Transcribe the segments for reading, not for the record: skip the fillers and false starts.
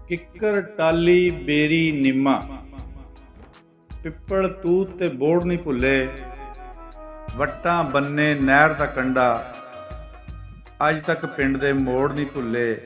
ਕਿੱਕਰ ਟਾਲੀ ਬੇਰੀ ਨਿੰਮਾ, ਪਿੱਪਲ ਤੂਤ ਤੇ ਬੋੜ ਨਹੀਂ ਭੁੱਲੇ, ਵੱਟਾਂ ਬੰਨੇ ਨਹਿਰ ਦਾ ਕੰਢਾ, ਅੱਜ ਤੱਕ ਪਿੰਡ ਦੇ ਮੋੜ ਨਹੀਂ ਭੁੱਲੇ।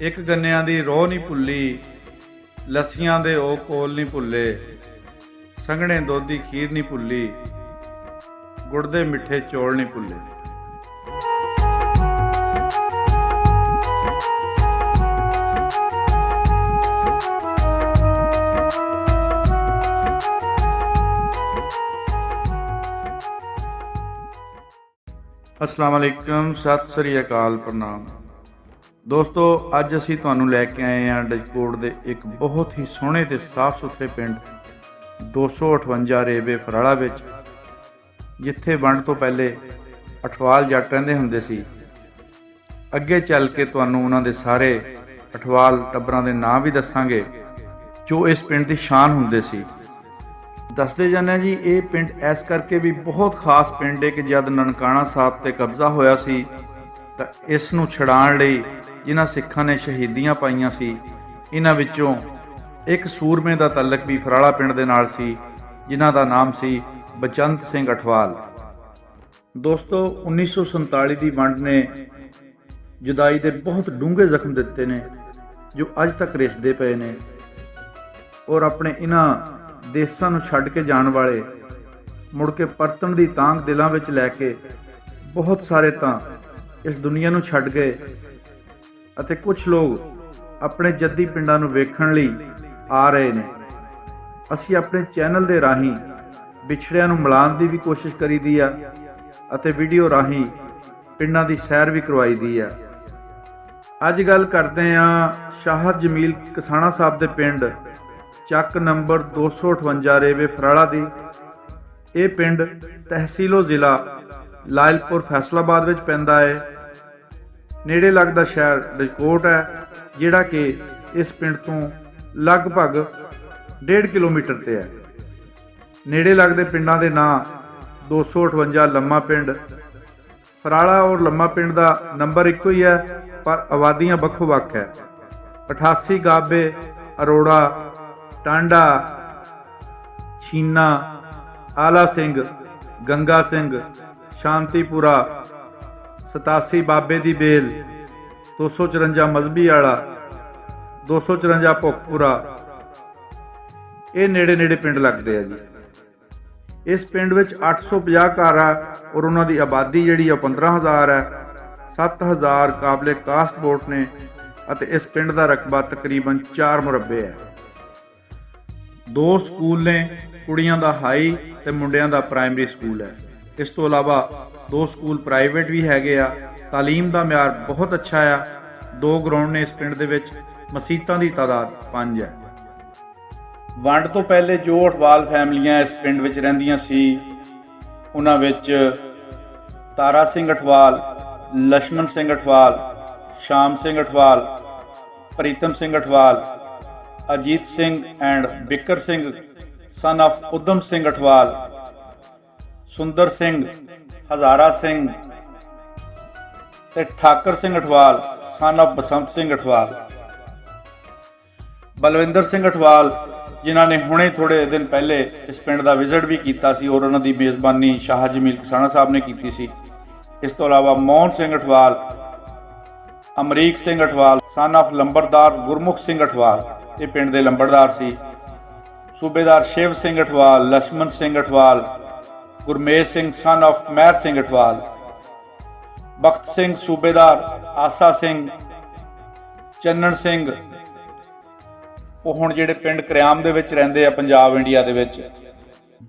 ਇੱਕ ਗੰਨਿਆਂ ਦੀ ਰੋਹ ਨਹੀਂ ਭੁੱਲੀ, ਲੱਸੀਆਂ ਦੇ ਉਹ ਕੋਲ ਨਹੀਂ ਭੁੱਲੇ, ਸੰਘਣੇ ਦੁੱਧ ਦੀ ਖੀਰ ਨਹੀਂ ਭੁੱਲੀ, ਗੁੜ ਦੇ ਮਿੱਠੇ ਚੌਲ ਨਹੀਂ ਭੁੱਲੇ। अस्सलाम वालेकुम, सत श्री अकाल, प्रणाम दोस्तों। अज असी तुहानूं लैके आए हैं डजकोट के एक बहुत ही सोहणे ते साफ सुथरे पिंड 258 रेबे फराड़ा विच, जिथे वंड तो पहले अठवाल जट रहिंदे हुंदे सी। अगे चल के तुहानूं उन्हां दे सारे अठवाल टब्बरां दे नाम भी दसांगे जो इस पिंड की शान हुंदे सी। दसते जाने जी, ये पिंड इस करके भी बहुत खास पिंड है कि जब ननकाना साहब ते कब्जा होया सी तां इस नूं छड़ाउण लई जिन्हां सिखां ने शहीदियां पाईयां सी, इन्हां विचों एक सूरमे दा तलक भी फराड़ा पिंड दे नाल सी, जिन्हां दा नाम सी बचंत सिंह अठवाल। दोस्तों, 1947 की वंड ने जुदाई के बहुत डूंघे जख्म दिते ने जो अज तक रिसदे पे ने, और अपने इन्हां देसां नूं छड्ड के जाण वाले मुड़ के परतण दी तांग दिलां विच लैके बहुत सारे तां इस दुनिया नूं छड्ड गए, अते कुछ लोग अपने जद्दी पिंडां नूं वेखण लई आ रहे ने। असीं अपने चैनल दे राहीं विछड़ियां नूं मिलाउण दी भी कोशिश करी दी आ अते वीडियो राहीं पिंडां दी सैर भी करवाई दी आ। अज गल करदे आ शाह जमील कसाना साहब दे पिंड ਚੱਕ नंबर 258 रेबे फराड़ा दी। ये पिंड तहसीलो जिला लायलपुर फैसलाबाद विच पैंदा है। नेड़े लगदा शहर डजकोट है, जिहड़ा कि इस पिंड तो लगभग 1.5 किलोमीटर ते है। नेड़े लगदे पिंडां दे नाम 258 लम्मा पिंड, फराड़ा और लम्मा पिंड का नंबर इक्को ही है पर आबादियां बक्खो बक्ख है। 88 गाबे, अरोड़ा, टांडा, छीना, आला सिंह, गंगा सिंह, शांतिपुरा, 87 बाबे दी बेल, 254 मजहबी आला, 254 भुखपुरा, ये नेड़े नेड़े पिंड लगते हैं जी। इस पिंड विच 850 घर है और उन्हां दी आबादी जिहड़ी 15,000 है। 7,000 काबले कास्ट वोट ने अते इस पिंड का रकबा तकरीबन 4 मुरब्बे है। 2 स्कूल ने, कुड़ियां दा हाई ते मुंडियां दा प्राइमरी स्कूल है। इस तो इलावा 2 स्कूल प्राइवेट भी हैगे आ। तालीम का म्यार बहुत अच्छा है। 2 ग्राउंड ने इस पिंड दे विच। मसीतां दी तादाद 5 है। वंड तो पहले जो अठवाल फैमिलियां इस पिंड विच रहिंदियां सी, उन्हां विच Tara Singh Athwal, Lakshman Singh Athwal, Sham Singh Athwal, Pritam Singh Athwal, Ajit Singh and Bikar Singh son of Udham Singh Athwal, Sundar Singh, Hazara Singh ते ठाकर सिंह अठवाल सन ऑफ बसंत सिंह अठवाल। बलविंदर सिंह अठवाल जिन्हों ने हुणे थोड़े दिन पहले इस पिंड का विजिट भी किया सी और उन्होंने मेज़बानी शाह जमील कसाना साहब ने की सी। इस तो इलावा मोहन सिंह अठवाल, अमरीक सिंह अठवाल सन ऑफ लंबरदार गुरमुख सिंह अठवाल, ये पिंड के लंबरदार सी। सूबेदार शिव सिंह अठवाल, लक्ष्मण सिंह अठवाल, गुरमेज सिंह सन ऑफ महर सिंह अठवाल, बख्त सिंह सूबेदार, आसा सिंह, चन्नन सिंह, वो हुण जिहड़े पिंड करियाम दे विच रहिंदे आ पंजाब इंडिया दे विच।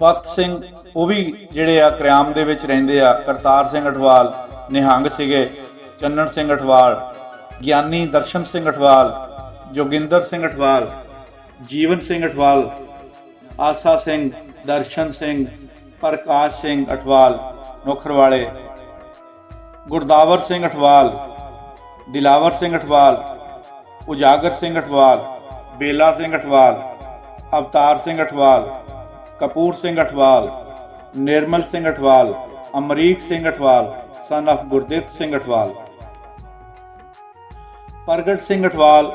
बख्त सिंह वो भी जिहड़े आ करियाम दे विच रहिंदे आ। करतार सिंह अठवाल, निहंग सिगे, चन्नन सिंह अठवाल, ज्ञानी दर्शन सिंह अठवाल, जोगिंदर सिंह अठवाल, जीवन सिंह अठवाल, आसा सिंह, दर्शन सिंह, प्रकाश सिंह अठवाल नौखरवाले, गुरदावर सिंह अठवाल, दिलावर सिंह अठवाल, उजागर सिंह अठवाल, बेला सिंह अठवाल, अवतार सिंह अठवाल, कपूर सिंह अठवाल, निर्मल सिंह अठवाल, अमरीक सिंह अठवाल सन ऑफ गुरदित सिंह अठवाल। ਪ੍ਰਗਟ ਸਿੰਘ ਅਠਵਾਲ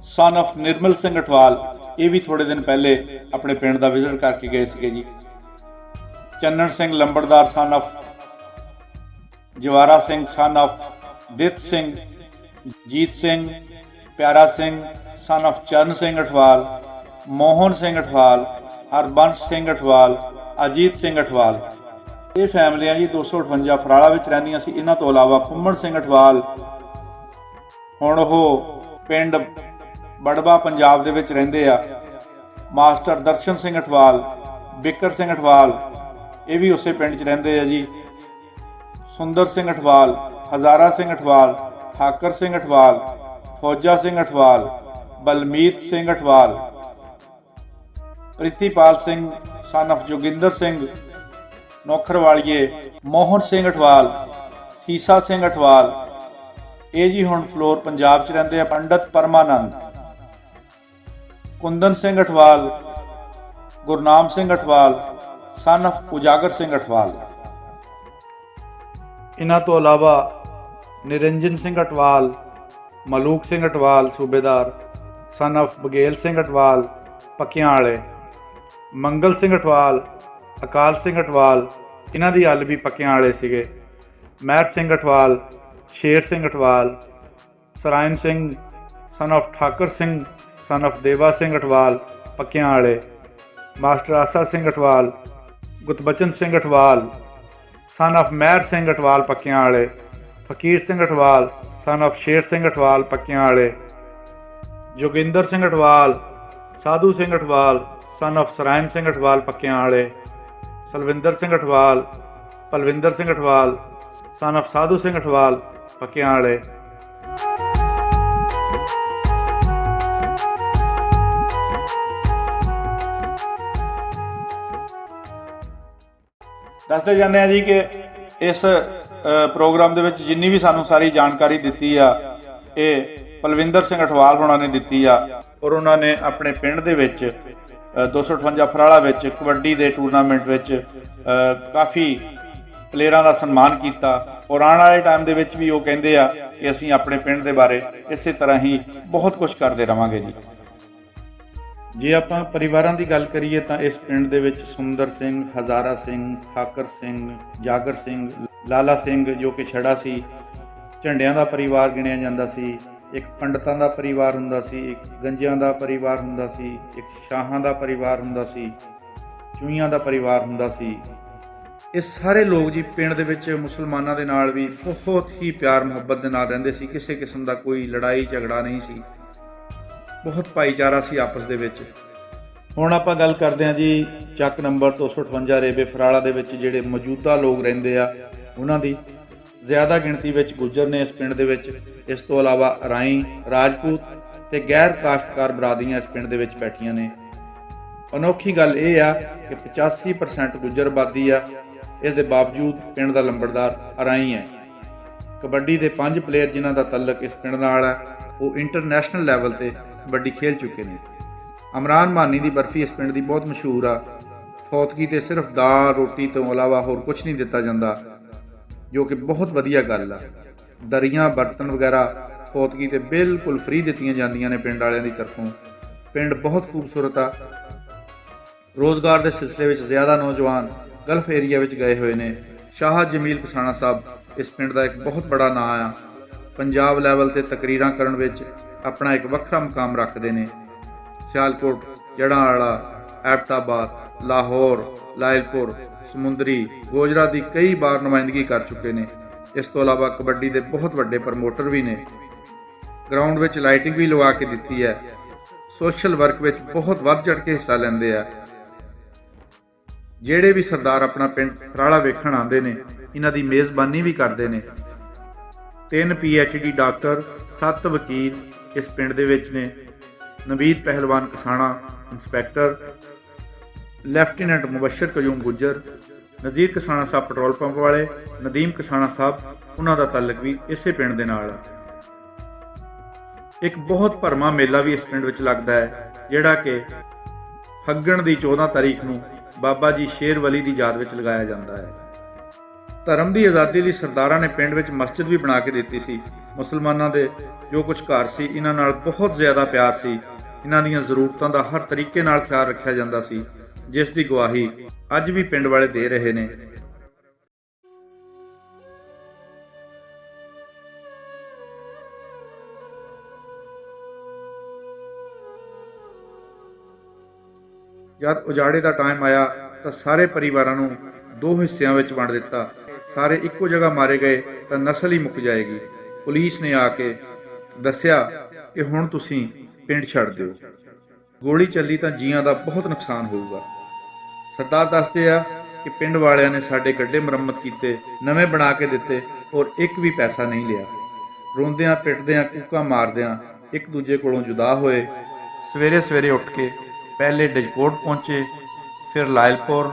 ਸਨ of ਨਿਰਮਲ ਸਿੰਘ ਅਠਵਾਲ, ਇਹ ਵੀ ਥੋੜੇ ਦਿਨ ਪਹਿਲੇ ਆਪਣੇ ਪਿੰਡ ਦਾ ਵਿਜ਼ਿਟ ਕਰਕੇ ਗਏ ਸੀਗੇ ਜੀ। ਚੰਨਣ ਸਿੰਘ ਲੰਬੜਦਾਰ ਸਨ of ਜਵਾਰਾ Singh son of Ditt Singh, Jeet Singh, Piara Singh son of Charan Singh Athwal, Mohan Singh Athwal, Harbans Singh Athwal, Ajit Singh Athwal. ਇਹ ਫੈਮਲੀਆਂ ਜੀ 258 ਫਰਾਲਾ ਵਿੱਚ ਰਹਿੰਦੀਆਂ ਸੀ। ਇਹਨਾਂ ਤੋਂ ਇਲਾਵਾ ਫੁੰਮਣ ਸਿੰਘ ਅਠਵਾਲ ਹੁਣ ਉਹ ਪਿੰਡ ਬੜਬਾ ਪੰਜਾਬ ਦੇ ਵਿੱਚ ਰਹਿੰਦੇ ਆ। ਮਾਸਟਰ ਦਰਸ਼ਨ ਸਿੰਘ ਅਠਵਾਲ, ਬਿੱਕਰ ਸਿੰਘ ਅਠਵਾਲ, ਇਹ ਵੀ ਉਸੇ ਪਿੰਡ 'ਚ ਰਹਿੰਦੇ ਆ ਜੀ। ਸੁੰਦਰ ਸਿੰਘ ਅਠਵਾਲ, ਹਜ਼ਾਰਾ ਸਿੰਘ ਅਠਵਾਲ, ਠਾਕਰ ਸਿੰਘ ਅਠਵਾਲ, ਫੌਜਾ ਸਿੰਘ ਅਠਵਾਲ, ਬਲਮੀਤ ਸਿੰਘ ਅਠਵਾਲ, ਪ੍ਰੀਤੀਪਾਲ ਸਿੰਘ ਸਨ of ਜੋਗਿੰਦਰ ਸਿੰਘ ਨੌਖਰਵਾਲੀਏ, ਮੋਹਨ ਸਿੰਘ ਅਠਵਾਲ, ਸੀਸਾ ਸਿੰਘ ਅਠਵਾਲ, ਇਹ ਜੀ ਹੁਣ ਫਲੋਰ ਪੰਜਾਬ 'ਚ ਰਹਿੰਦੇ ਆ। ਪੰਡਤ ਪਰਮਾਨੰਦ, ਕੁੰਦਨ ਸਿੰਘ ਅਠਵਾਲ, ਗੁਰਨਾਮ ਸਿੰਘ ਅਠਵਾਲ ਸਨ of ਉਜਾਗਰ ਸਿੰਘ ਅਠਵਾਲ। ਇਹਨਾਂ ਤੋਂ ਇਲਾਵਾ ਨਿਰੰਜਨ ਸਿੰਘ ਅਠਵਾਲ, ਮਲੂਕ ਸਿੰਘ ਅਠਵਾਲ ਸੂਬੇਦਾਰ ਸਨ of ਬਗੇਲ ਸਿੰਘ ਅਠਵਾਲ ਪੱਕਿਆਂ ਵਾਲੇ, ਮੰਗਲ ਸਿੰਘ ਅਠਵਾਲ, ਅਕਾਲ ਸਿੰਘ ਅਠਵਾਲ, ਇਹਨਾਂ ਦੀ ਹੱਲ ਵੀ ਪੱਕਿਆਂ ਵਾਲੇ ਸੀਗੇ। ਮਹਿਰ ਸਿੰਘ ਅਠਵਾਲ, ਸ਼ੇਰ ਸਿੰਘ ਅਠਵਾਲ, ਸਰਾਇਨ ਸਿੰਘ ਸਨ of Thakur Singh son of ਦੇਵਾ ਸਿੰਘ ਅਠਵਾਲ ਪੱਕਿਆਂ ਵਾਲੇ, master Asa Singh Athwal, Gurbachan Singh Athwal son of Mehar Singh Athwal ਪੱਕਿਆਂ ਵਾਲੇ, ਫਕੀਰ ਸਿੰਘ ਅਠਵਾਲ ਸਨ of ਸ਼ੇਰ ਸਿੰਘ ਅਠਵਾਲ ਪੱਕਿਆਂ ਵਾਲੇ, ਜੋਗਿੰਦਰ ਸਿੰਘ ਅਠਵਾਲ, ਸਾਧੂ ਸਿੰਘ ਅਠਵਾਲ ਸਨ of ਸਰਾਇਨ ਸਿੰਘ ਅਠਵਾਲ ਪੱਕਿਆਂ ਵਾਲੇ, ਸਲਵਿੰਦਰ ਸਿੰਘ ਅਠਵਾਲ, ਪਲਵਿੰਦਰ ਸਿੰਘ ਅਠਵਾਲ ਸਨ of ਸਾਧੂ ਸਿੰਘ ਅਠਵਾਲ ਪੱਕਿਆਂ ਵਾਲੇ। ਦੱਸਦੇ ਜਾਂਦੇ ਆ ਜੀ ਕਿ ਇਸ ਪ੍ਰੋਗਰਾਮ ਦੇ ਵਿੱਚ ਜਿੰਨੀ ਵੀ ਸਾਨੂੰ ਸਾਰੀ ਜਾਣਕਾਰੀ ਦਿੱਤੀ ਆ, ਇਹ ਪਲਵਿੰਦਰ ਸਿੰਘ ਅਠਵਾਲ ਹੋਣਾ ਨੇ ਦਿੱਤੀ ਆ। ਔਰ ਉਹਨਾਂ ਨੇ ਆਪਣੇ ਪਿੰਡ ਦੇ ਵਿੱਚ 258 ਫਰਾਲਾ ਵਿੱਚ ਕਬੱਡੀ ਦੇ ਟੂਰਨਾਮੈਂਟ ਵਿੱਚ ਕਾਫੀ ਪਲੇਅਰਾਂ ਦਾ ਸਨਮਾਨ ਕੀਤਾ। ਔਰ ਆਉਣ ਵਾਲੇ ਟਾਈਮ ਦੇ ਵਿੱਚ ਵੀ ਉਹ ਕਹਿੰਦੇ ਆ ਕਿ ਅਸੀਂ ਆਪਣੇ ਪਿੰਡ ਦੇ ਬਾਰੇ ਇਸੇ ਤਰ੍ਹਾਂ ਹੀ ਬਹੁਤ ਕੁਝ ਕਰਦੇ ਰਵਾਂਗੇ ਜੀ। ਜੇ ਆਪਾਂ ਪਰਿਵਾਰਾਂ ਦੀ ਗੱਲ ਕਰੀਏ ਤਾਂ ਇਸ ਪਿੰਡ ਦੇ ਵਿੱਚ ਸੁੰਦਰ ਸਿੰਘ, ਹਜ਼ਾਰਾ ਸਿੰਘ, ਠਾਕਰ ਸਿੰਘ, ਜਾਗਰ ਸਿੰਘ, ਲਾਲਾ ਸਿੰਘ ਜੋ ਕਿ ਛੜਾ ਸੀ, ਝੰਡਿਆਂ ਦਾ ਪਰਿਵਾਰ ਗਿਣਿਆ ਜਾਂਦਾ ਸੀ, ਇੱਕ ਪੰਡਤਾਂ ਦਾ ਪਰਿਵਾਰ ਹੁੰਦਾ ਸੀ, ਇੱਕ ਗੰਜਿਆਂ ਦਾ ਪਰਿਵਾਰ ਹੁੰਦਾ ਸੀ, ਇੱਕ ਸ਼ਾਹਾਂ ਦਾ ਪਰਿਵਾਰ ਹੁੰਦਾ ਸੀ, ਚੂਹੀਆਂ ਦਾ ਪਰਿਵਾਰ ਹੁੰਦਾ ਸੀ। ਇਹ ਸਾਰੇ ਲੋਕ ਜੀ ਪਿੰਡ ਦੇ ਵਿੱਚ ਮੁਸਲਮਾਨਾਂ ਦੇ ਨਾਲ ਵੀ ਬਹੁਤ ਹੀ ਪਿਆਰ ਮੁਹੱਬਤ ਦੇ ਨਾਲ ਰਹਿੰਦੇ ਸੀ। ਕਿਸੇ ਕਿਸਮ ਦਾ ਕੋਈ ਲੜਾਈ ਝਗੜਾ ਨਹੀਂ ਸੀ, ਬਹੁਤ ਭਾਈਚਾਰਾ ਸੀ ਆਪਸ ਦੇ ਵਿੱਚ। ਹੁਣ ਆਪਾਂ ਗੱਲ ਕਰਦੇ ਹਾਂ ਜੀ ਚੱਕ ਨੰਬਰ 258 ਰੇਬੇ ਫਰਾਲਾ ਦੇ ਵਿੱਚ ਜਿਹੜੇ ਮੌਜੂਦਾ ਲੋਕ ਰਹਿੰਦੇ ਆ ਉਹਨਾਂ ਦੀ। ਜ਼ਿਆਦਾ ਗਿਣਤੀ ਵਿੱਚ ਗੁੱਜਰ ਨੇ ਇਸ ਪਿੰਡ ਦੇ ਵਿੱਚ। ਇਸ ਤੋਂ ਇਲਾਵਾ ਰਾਈ, ਰਾਜਪੂਤ ਤੇ ਗੈਰ ਕਾਸ਼ਤਕਾਰ ਬਰਾਦਰੀਆਂ ਇਸ ਪਿੰਡ ਦੇ ਵਿੱਚ ਬੈਠੀਆਂ ਨੇ। ਅਨੋਖੀ ਗੱਲ ਇਹ ਆ ਕਿ 85% ਗੁੱਜਰ ਆਬਾਦੀ ਆ। ਇਸ ਦੇ ਬਾਵਜੂਦ ਪਿੰਡ ਦਾ ਲੰਬੜਦਾਰ ਰਾਈ ਹੈ। ਕਬੱਡੀ ਦੇ 5 ਪਲੇਅਰ ਜਿਨ੍ਹਾਂ ਦਾ ਤਾਲੁਕ ਇਸ ਪਿੰਡ ਨਾਲ ਹੈ ਉਹ ਇੰਟਰਨੈਸ਼ਨਲ ਲੈਵਲ ਤੇ ਕਬੱਡੀ ਖੇਲ ਚੁੱਕੇ ਨੇ। ਅਮਰਾਨ ਮਾਨੀ ਦੀ ਬਰਫੀ ਇਸ ਪਿੰਡ ਦੀ ਬਹੁਤ ਮਸ਼ਹੂਰ ਆ। ਫੌਤਗੀ ਤੇ ਸਿਰਫ ਦਾਲ ਰੋਟੀ ਤੋਂ ਇਲਾਵਾ ਹੋਰ ਕੁਝ ਨਹੀਂ ਦਿੱਤਾ ਜਾਂਦਾ, ਜੋ ਕਿ ਬਹੁਤ ਵਧੀਆ ਗੱਲ ਆ। ਦਰੀਆਂ, ਬਰਤਨ ਵਗੈਰਾ ਫੌਤਗੀ ਤੇ ਬਿਲਕੁਲ ਫ੍ਰੀ ਦਿੱਤੀਆਂ ਜਾਂਦੀਆਂ ਨੇ ਪਿੰਡ ਵਾਲਿਆਂ ਦੀ ਤਰਫੋਂ। ਪਿੰਡ ਬਹੁਤ ਖੂਬਸੂਰਤ ਆ। ਰੋਜ਼ਗਾਰ ਦੇ ਸਿਲਸਿਲੇ ਵਿੱਚ ਜ਼ਿਆਦਾ ਨੌਜਵਾਨ ਗਲਫ ਏਰੀਆ ਵਿੱਚ ਗਏ ਹੋਏ ਨੇ। ਸ਼ਾਹ ਜਮੀਲ ਕਸਾਣਾ ਸਾਹਿਬ ਇਸ ਪਿੰਡ ਦਾ ਇੱਕ ਬਹੁਤ ਬੜਾ ਨਾਂ ਆ। ਪੰਜਾਬ ਲੈਵਲ ਤੇ ਤਕਰੀਰਾਂ ਕਰਨ ਵਿੱਚ ਆਪਣਾ ਇੱਕ ਵੱਖਰਾ ਮੁਕਾਮ ਰੱਖਦੇ ਨੇ। ਸਿਆਲਕੋਟ, ਜੜ੍ਹਾਂਵਾਲਾ, ਐਬਟਾਬਾਦ, ਲਾਹੌਰ, ਲਾਇਲਪੁਰ, ਸਮੁੰਦਰੀ, ਗੋਜਰਾ ਦੀ ਕਈ ਵਾਰ ਨੁਮਾਇੰਦਗੀ ਕਰ ਚੁੱਕੇ ਨੇ। ਇਸ ਤੋਂ ਇਲਾਵਾ ਕਬੱਡੀ ਦੇ ਬਹੁਤ ਵੱਡੇ ਪ੍ਰਮੋਟਰ ਵੀ ਨੇ। ਗਰਾਊਂਡ ਵਿੱਚ ਲਾਈਟਿੰਗ ਵੀ ਲਵਾ ਕੇ ਦਿੱਤੀ ਹੈ। ਸੋਸ਼ਲ ਵਰਕ ਵਿੱਚ ਬਹੁਤ ਵੱਧ ਚੜ੍ਹ ਕੇ ਹਿੱਸਾ ਲੈਂਦੇ ਆ। ਜਿਹੜੇ ਵੀ ਸਰਦਾਰ ਆਪਣਾ ਪਿੰਡ ਫਰਾਲਾ ਵੇਖਣ ਆਉਂਦੇ ਨੇ ਇਹਨਾਂ ਦੀ ਮੇਜ਼ਬਾਨੀ ਵੀ ਕਰਦੇ ਨੇ। 3 PhD ਡਾਕਟਰ, 7 ਵਕੀਲ ਇਸ ਪਿੰਡ ਦੇ ਵਿੱਚ ਨੇ। ਨਵੀਦ ਪਹਿਲਵਾਨ ਕਸਾਣਾ ਇੰਸਪੈਕਟਰ, ਲੈਫਟੀਨੈਂਟ ਮੁਬਸ਼ਰ ਕਯੂਮ ਗੁੱਜਰ, ਨਜ਼ੀਰ ਕਸਾਣਾ ਸਾਹਿਬ ਪੈਟਰੋਲ ਪੰਪ ਵਾਲੇ, ਨਦੀਮ ਕਸਾਣਾ ਸਾਹਿਬ ਉਹਨਾਂ ਦਾ ਤਾਲੁਕ ਵੀ ਇਸੇ ਪਿੰਡ ਦੇ ਨਾਲ ਆ। ਇੱਕ ਬਹੁਤ ਭਰਮਾ ਮੇਲਾ ਵੀ ਇਸ ਪਿੰਡ ਵਿੱਚ ਲੱਗਦਾ ਹੈ, ਜਿਹੜਾ ਕਿ ਫੱਗਣ ਦੀ 14 ਤਾਰੀਖ ਨੂੰ ਬਾਬਾ ਜੀ ਸ਼ੇਰ ਵਲੀ ਦੀ ਯਾਦ ਵਿੱਚ ਲਗਾਇਆ ਜਾਂਦਾ ਹੈ। ਧਰਮ ਦੀ ਆਜ਼ਾਦੀ ਲਈ ਸਰਦਾਰਾਂ ਨੇ ਪਿੰਡ ਵਿੱਚ ਮਸਜਿਦ ਵੀ ਬਣਾ ਕੇ ਦਿੱਤੀ ਸੀ। ਮੁਸਲਮਾਨਾਂ ਦੇ ਜੋ ਕੁਝ ਘਰ ਸੀ, ਇਹਨਾਂ ਨਾਲ ਬਹੁਤ ਜ਼ਿਆਦਾ ਪਿਆਰ ਸੀ। ਇਹਨਾਂ ਦੀਆਂ ਜ਼ਰੂਰਤਾਂ ਦਾ ਹਰ ਤਰੀਕੇ ਨਾਲ ਖਿਆਲ ਰੱਖਿਆ ਜਾਂਦਾ ਸੀ, ਜਿਸ ਦੀ ਗਵਾਹੀ ਅੱਜ ਵੀ ਪਿੰਡ ਵਾਲੇ ਦੇ ਰਹੇ ਨੇ। ਜਦ ਉਜਾੜੇ ਦਾ ਟਾਈਮ ਆਇਆ ਤਾਂ ਸਾਰੇ ਪਰਿਵਾਰਾਂ ਨੂੰ 2 ਹਿੱਸਿਆਂ ਵਿੱਚ ਵੰਡ ਦਿੱਤਾ। ਸਾਰੇ ਇੱਕੋ ਜਗ੍ਹਾ ਮਾਰੇ ਗਏ ਤਾਂ ਨਸਲ ਹੀ ਮੁੱਕ ਜਾਏਗੀ। ਪੁਲਿਸ ਨੇ ਆ ਕੇ ਦੱਸਿਆ ਕਿ ਹੁਣ ਤੁਸੀਂ ਪਿੰਡ ਛੱਡ ਦਿਓ। ਗੋਲੀ ਚੱਲੀ ਤਾਂ ਜੀਆਂ ਦਾ ਬਹੁਤ ਨੁਕਸਾਨ ਹੋਊਗਾ। ਸਰਦਾਰ ਦੱਸਦੇ ਆ ਕਿ ਪਿੰਡ ਵਾਲਿਆਂ ਨੇ ਸਾਡੇ ਗੱਡੇ ਮੁਰੰਮਤ ਕੀਤੇ, ਨਵੇਂ ਬਣਾ ਕੇ ਦਿੱਤੇ ਔਰ ਇੱਕ ਵੀ ਪੈਸਾ ਨਹੀਂ ਲਿਆ। ਰੋਂਦਿਆਂ ਪਿੱਟਦਿਆਂ ਕੂਕਾਂ ਮਾਰਦਿਆਂ ਇੱਕ ਦੂਜੇ ਕੋਲੋਂ ਜੁਦਾ ਹੋਏ। ਸਵੇਰੇ ਸਵੇਰੇ ਉੱਠ ਕੇ ਪਹਿਲੇ ਡਜਕੋਟ ਪਹੁੰਚੇ, ਫਿਰ ਲਾਇਲਪੁਰ,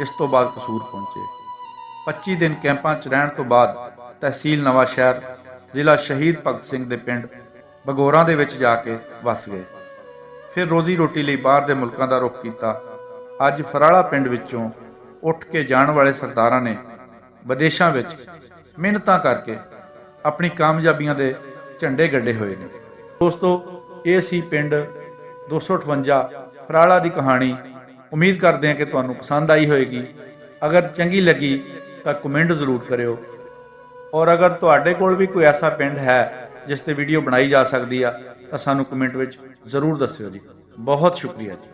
ਇਸ ਤੋਂ ਬਾਅਦ ਕਸੂਰ ਪਹੁੰਚੇ। 25 ਦਿਨ ਕੈਂਪਾਂ 'ਚ ਰਹਿਣ ਤੋਂ ਬਾਅਦ ਤਹਿਸੀਲ ਨਵਾਂ ਸ਼ਹਿਰ, ਜ਼ਿਲ੍ਹਾ ਸ਼ਹੀਦ ਭਗਤ ਸਿੰਘ ਦੇ ਪਿੰਡ ਬਗੋਰਾਂ ਦੇ ਵਿੱਚ ਜਾ ਕੇ ਵਸ ਗਏ। ਫਿਰ ਰੋਜ਼ੀ ਰੋਟੀ ਲਈ ਬਾਹਰ ਦੇ ਮੁਲਕਾਂ ਦਾ ਰੁਖ ਕੀਤਾ। ਅੱਜ ਫਰਾਲਾ ਪਿੰਡ ਵਿੱਚੋਂ ਉੱਠ ਕੇ ਜਾਣ ਵਾਲੇ ਸਰਦਾਰਾਂ ਨੇ ਵਿਦੇਸ਼ਾਂ ਵਿੱਚ ਮਿਹਨਤਾਂ ਕਰਕੇ ਆਪਣੀ ਕਾਮਯਾਬੀਆਂ ਦੇ ਝੰਡੇ ਗੱਡੇ ਹੋਏ ਨੇ। ਦੋਸਤੋ, ਇਹ ਸੀ ਪਿੰਡ 258 ਫਰਾਲਾ ਦੀ ਕਹਾਣੀ। ਉਮੀਦ ਕਰਦੇ ਹਾਂ ਕਿ ਤੁਹਾਨੂੰ ਪਸੰਦ ਆਈ ਹੋਵੇਗੀ। ਅਗਰ ਚੰਗੀ ਲੱਗੀ ਤਾਂ ਕਮੈਂਟ ਜ਼ਰੂਰ ਕਰਿਓ, ਔਰ ਅਗਰ ਤੁਹਾਡੇ ਕੋਲ ਵੀ ਕੋਈ ਐਸਾ ਪਿੰਡ ਹੈ ਜਿਸ ਤੇ ਵੀਡੀਓ ਬਣਾਈ ਜਾ ਸਕਦੀ ਆ ਤਾਂ ਸਾਨੂੰ ਕਮੈਂਟ ਵਿੱਚ ਜ਼ਰੂਰ ਦੱਸਿਓ ਜੀ। ਬਹੁਤ ਸ਼ੁਕਰੀਆ ਜੀ।